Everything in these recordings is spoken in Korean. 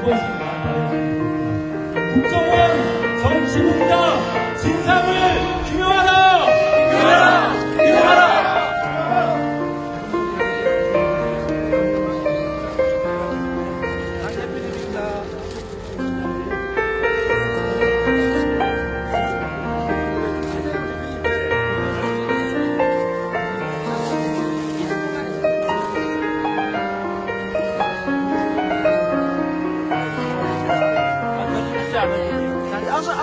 무엇인가 말해주십니다. 국정원 정치공작 진상을 규명하라! 규명하라! 규명하라!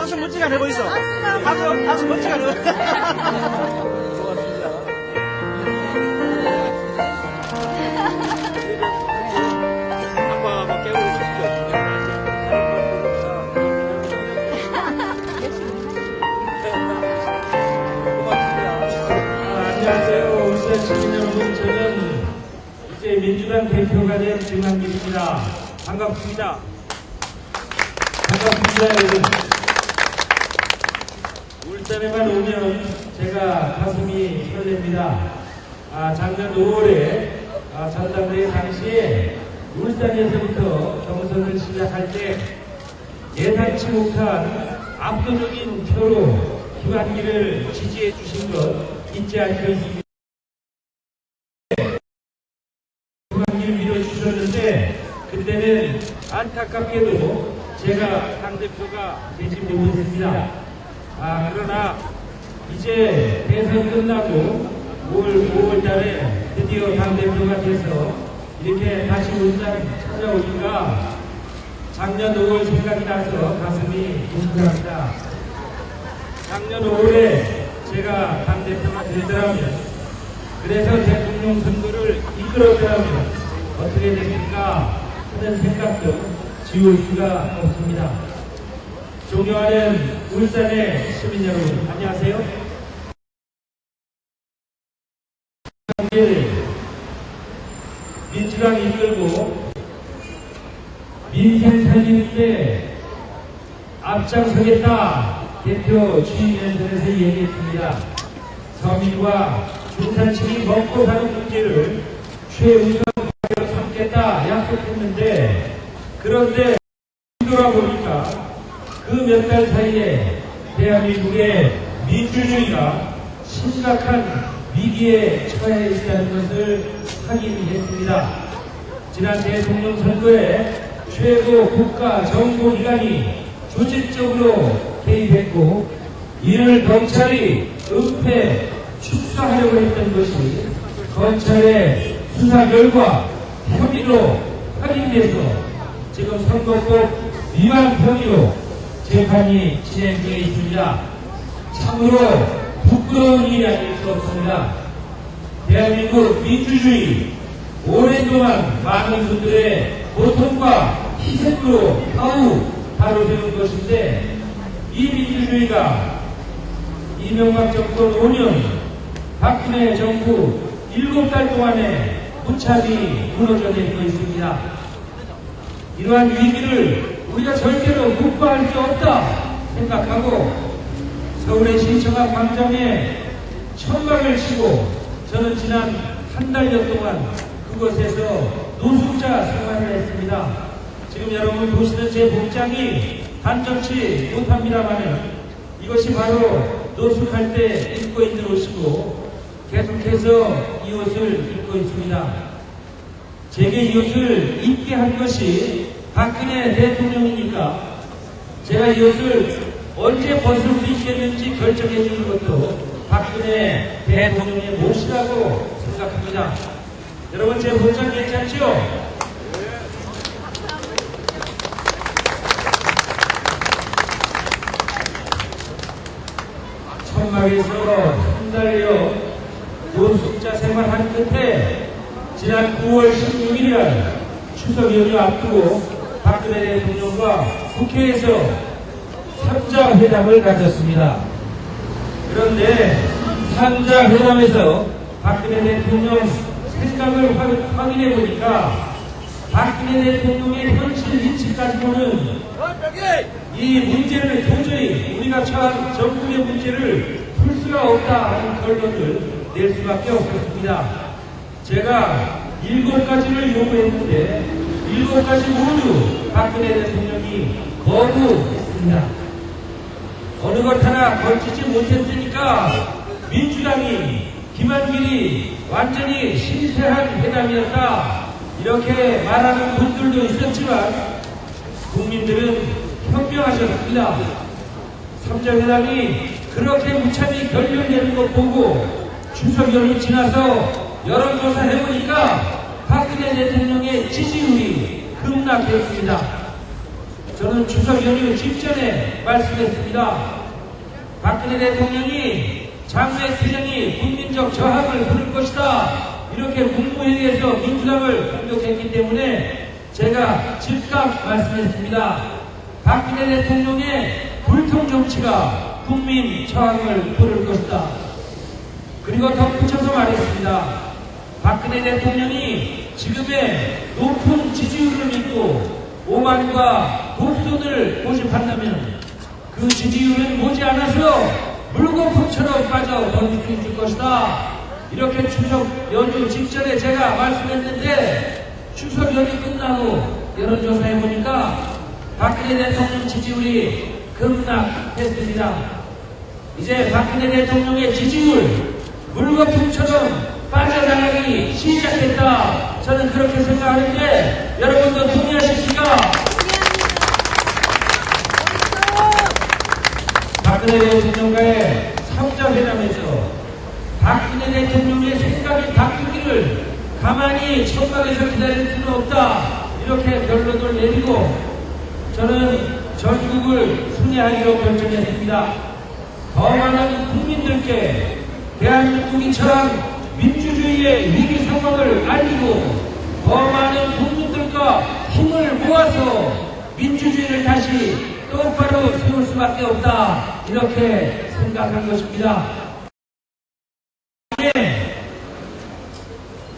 아주 멋지게 해보이소. 아주 멋지게 해보이소. 안녕하세요. 울산 시민 여러분. 저는 이제 민주당 대표가 된 김한길입니다. 반갑습니다. 반갑습니다, 여러분. 울산에만 오면 제가 가슴이 설렙니다. 작년 5월에 전당대회 당시에 울산에서부터 경선을 시작할 때 예상치 못한 압도적인 표로 김한길을 지지해 주신 것 잊지 않고 있습니다. 김한길 밀어주셨는데 그때는 안타깝게도 제가 당대표가 되지 못했습니다. 그러나 이제 대선 끝나고 5월 달에 드디어 당대표가 돼서 이렇게 다시 울산 찾아오니까 작년 5월 생각이 나서 가슴이 뭉클합니다. 작년 5월에 제가 당대표가 되더라면, 그래서 대통령 선거를 이끌었더라면 어떻게 됩니까? 하는 생각도 지울 수가 없습니다. 존경하는 울산의 시민 여러분, 안녕하세요. 민주당 이끌고 민생 살리는데 앞장서겠다 대표 취임연설에서 얘기했습니다. 서민과 중산층이 먹고 사는 문제를 최우선으로 삼겠다 약속했는데, 그런데 돌아보니까 그 몇 달 사이에 대한민국의 민주주의가 심각한 위기에 처해 있다는 것을 확인했습니다. 지난 대통령 선거에 최고 국가 정보기관이 조직적으로 개입했고, 이를 경찰이 은폐 축소하려고 했던 것이 검찰의 수사 결과 혐의로 확인돼서 지금 선거법 위반 혐의로 재판이 진행되어 있습니다. 참으로 부끄러운 일이 아닐 수 없습니다. 대한민국 민주주의 오랫동안 많은 분들의 고통과 희생으로 바로 세운 것인데, 이 민주주의가 이명박 정권 5년, 박근혜 정부 7달 동안에 무참히 무너져 내리고 있습니다. 이러한 위기를 우리가 절대로 묵과할 수 없다 생각하고 서울의 시청 앞 광장에 천막을 치고 저는 지난 한 달여 동안 그곳에서 노숙자 생활을 했습니다. 지금 여러분 보시는 제 복장이 단정치 못합니다만은 이것이 바로 노숙할 때 입고 있는 옷이고, 계속해서 이 옷을 입고 있습니다. 제게 이 옷을 입게 한 것이 박근혜 대통령이니까 제가 이 옷을 언제 벗을 수 있겠는지 결정해 주는 것도 박근혜 대통령의 몫이라고 생각합니다. 여러분 제 복장 괜찮죠? 천막에서 한 달여 노숙자 생활한 끝에 지난 9월 16일날 추석 연휴 앞두고 박근혜 대통령과 국회에서 3자 회담을 가졌습니다. 그런데 3자 회담에서 박근혜 대통령 생각을 확인해 보니까 박근혜 대통령의 현실 인식까지 보는 이 문제를 도저히 우리가 처한 전국의 문제를 풀 수가 없다 하는 결론을 낼 수밖에 없었습니다. 제가 7가지를 요구했는데 7가지 모두 박근혜 대통령이 거부했습니다. 어느 것 하나 걸치지 못했으니까 민주당이 김한길이 완전히 실패한 회담이었다 이렇게 말하는 분들도 있었지만 국민들은 현명하셨습니다. 3자 회담이 그렇게 무참히 결렬되는 것 보고 추석 연휴 지나서 여론조사 해보니까 박근혜 대통령의 지지율이 급락했습니다. 저는 추석 연휴 직전에 말씀했습니다. 박근혜 대통령이 장외투쟁이 국민적 저항을 부를 것이다 이렇게 국무회의에서 민주당을 공격했기 때문에 제가 즉각 말씀했습니다. 박근혜 대통령의 불통 정치가 국민 저항을 부를 것이다. 그리고 덧붙여서 말했습니다. 박근혜 대통령이 지금의 높은 지지율을 믿고 오만과 독선을 고집한다면 그 지지율은 모자라서 물거품처럼 빠져 버릴 수 있을 것이다. 이렇게 추석 연휴 직전에 제가 말씀했는데 추석 연휴 끝나고 여론조사해보니까 박근혜 대통령 지지율이 급락했습니다. 이제 박근혜 대통령의 지지율 물거품처럼 빠져나가기 시작했다. 저는 그렇게 생각하는데 여러분도 동의하십니까? 박근혜 대통령과의 3자 회담에서 박근혜 대통령의 생각이 바뀌기를 가만히 천막에서 기다릴 수는 없다. 이렇게 결론을 내리고 저는 전국을 순회하기로 결정했습니다. 더 많은 국민들께 대한민국이 처한 민주주의의 위기 상황을 알리고 더 많은 국민들과 힘을 모아서 민주주의를 다시 똑바로 세울 수밖에 없다. 이렇게 생각한 것입니다.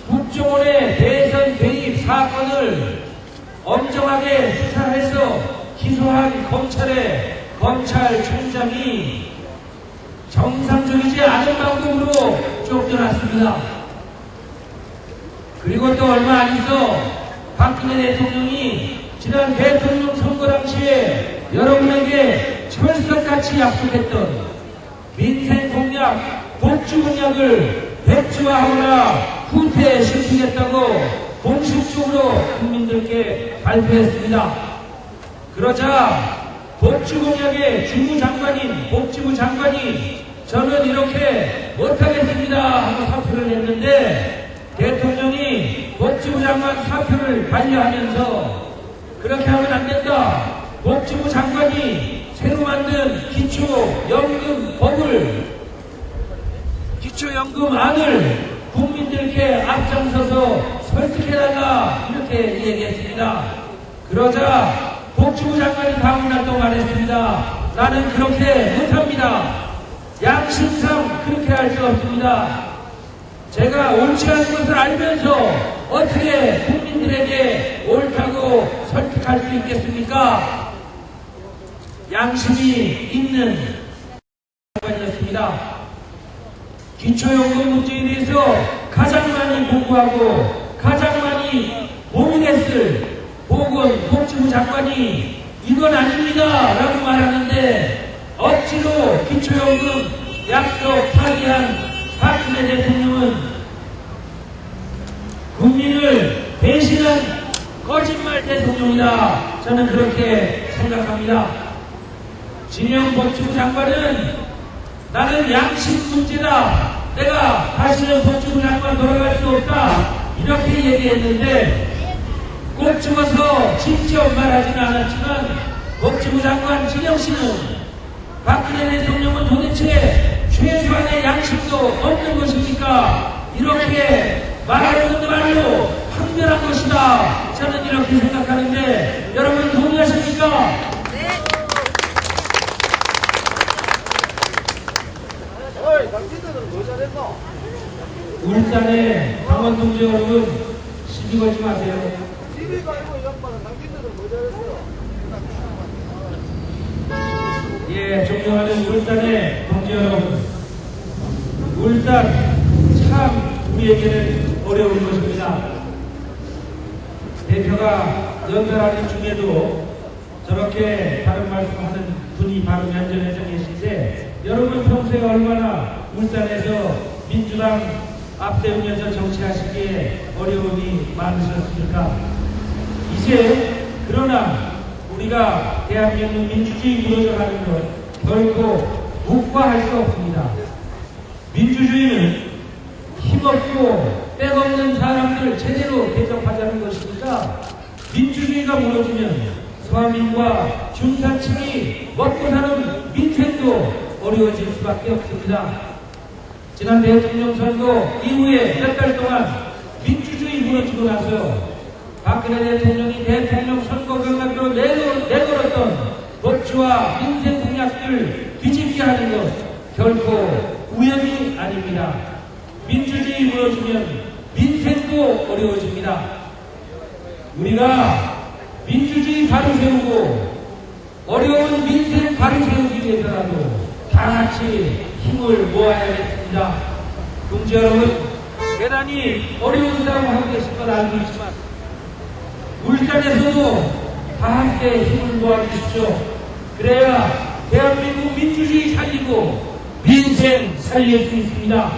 국정원의 대선 개입 사건을 엄정하게 수사해서 기소한 검찰의 검찰총장이 정상적이지 않은 방법으로 쫓겨났습니다. 그리고 또 얼마 안 있어 박근혜 대통령이 지난 대통령 선거 당시에 여러분에게 철석같이 약속했던 민생 공약, 복지 공약을 백지화하거나 후퇴시키겠다고 공식적으로 국민들께 발표했습니다. 그러자 복지 공약의 주무장관인 복지부 장관이 저는 이렇게 못하겠습니다 하고 사표를 냈는데 대통령이 복지부 장관 사표를 반려하면서 그렇게 하면 안 된다. 복지부 장관이 새로 만든 기초연금안을 국민들께 앞장서서 설득해달라 이렇게 얘기했습니다. 그러자 복지부 장관이 다음날 또 말했습니다. 나는 그렇게 못합니다. 양심상 그렇게 할 수 없습니다. 제가 옳지 않은 것을 알면서 어떻게 국민들에게 옳다고 설득할 수 있겠습니까? 양심이 있는 장관이었습니다. 기초연금 문제에 대해서 가장 많이 보고하고 가장 많이 모르겠을 보건복지부 장관이 이건 아닙니다 라고 말하는데 억지로 기초연금 약속 파기한 박근혜 대통령은 국민을 배신한 거짓말 대통령이다. 저는 그렇게 생각합니다. 진영 복지부 장관은 나는 양심 문제다. 내가 다시는 복지부 장관 돌아갈 수 없다. 이렇게 얘기했는데 꼭 집어서 직접 말하지는 않았지만 복지부 장관 진영 씨는 박근혜 대통령은 도대체 최소한의 양심도 없는 것입니까? 이렇게 말하는 말로 항변한 것이다. 저는 이렇게 생각하는데 여러분 동의하십니까? 네. 당신들은 뭐 잘했노? 울산의 강원 동지 여러분 시비 걸지 마세요. 시비가 아니고 이 양반은 당신들은 뭐 잘했어? 예, 존경하는 울산의 동지 여러분, 울산 참 우리에게는 어려운 것입니다. 대표가 연설하는 중에도 저렇게 다른 말씀하는 분이 바로 면전에서 계신데 여러분 평소에 얼마나 울산에서 민주당 앞세우면서 정치하시기에 어려움이 많으셨습니까? 이제 그러나 우리가 대한민국 민주주의 무너져가는 것 결코 묵과할 수 없습니다. 민주주의는 힘없고 때없는 사람들 제대로 대접하자는 것입니다. 민주주의가 무너지면 서민과 중산층이 먹고 사는 민생도 어려워질 수밖에 없습니다. 지난 대통령 선거 이후에 몇 달 동안 민주주의 무너지고 나서 박근혜 대통령이 대통령 선거 경각으로 내걸었던 법치와 민생 공약들 뒤집게 하는 것 결코 우연이 아닙니다. 민주주의 무너지면 민생도 어려워집니다. 우리가 민주주의 바로 세우고 어려운 민생 바로 세우기 위해서라도 다 같이 힘을 모아야겠습니다. 동지 여러분, 대단히 어려운 싸움 하고 계신 건 알고 있지만 울산에서도 다 함께 힘을 모아주십시오. 그래야 대한민국 민주주의 살리고 민생 살릴 수 있습니다.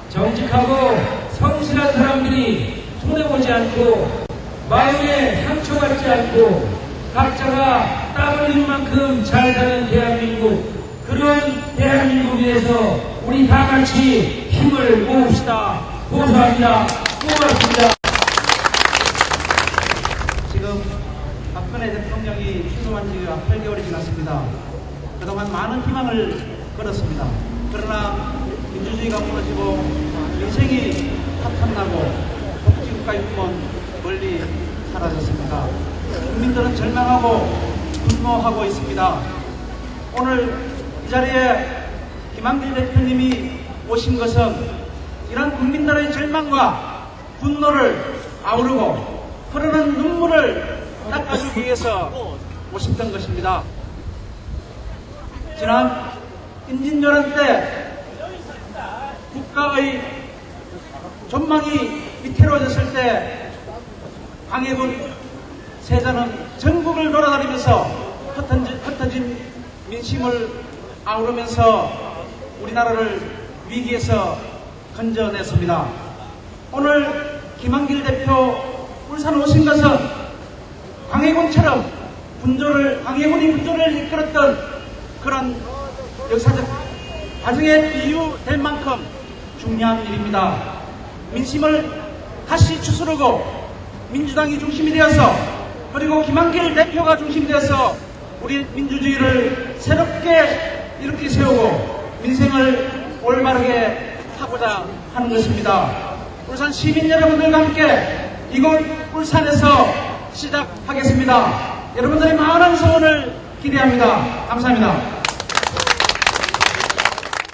정직하고 성실한 사람들이 손해보지 않고 마음에 상처받지 않고 각자가 땀 흘린 만큼 잘 사는 대한민국, 그런 대한민국 위해서 우리 다 같이 힘을 모읍시다. 고소합니다. 고맙습니다. 지금 박근혜 대통령이 취임한 지가 8개월이 지났습니다. 그동안 많은 희망을 걸었습니다. 그러나 민주주의가 무너지고 민생이 파탄나고 복지국가의 꿈은 멀리 사라졌습니다. 국민들은 절망하고 분노하고 있습니다. 오늘 이 자리에 김한길 대표님이 오신 것은 이런 국민들의 절망과 분노를 아우르고 흐르는 눈물을 닦아주기 위해서 오셨던 것입니다. 지난 임진왜란 때 국가의 전망이 위태로워졌을 때 광해군 세자는 전국을 돌아다니면서 흩어진 민심을 아우르면서 우리나라를 위기에서 건져냈습니다. 오늘 김한길 대표 울산 오신 것은 광해군처럼 광해군이 분조를 이끌었던 그런 역사적 과정에 비유될 만큼 중요한 일입니다. 민심을 다시 추스르고 민주당이 중심이 되어서 그리고 김한길 대표가 중심이 되어서 우리 민주주의를 새롭게 이렇게 세우고 민생을 올바르게 하고자 하는 것입니다. 울산 시민 여러분들과 함께 이곳 울산에서 시작하겠습니다. 여러분들의 많은 소원을 기대합니다. 감사합니다.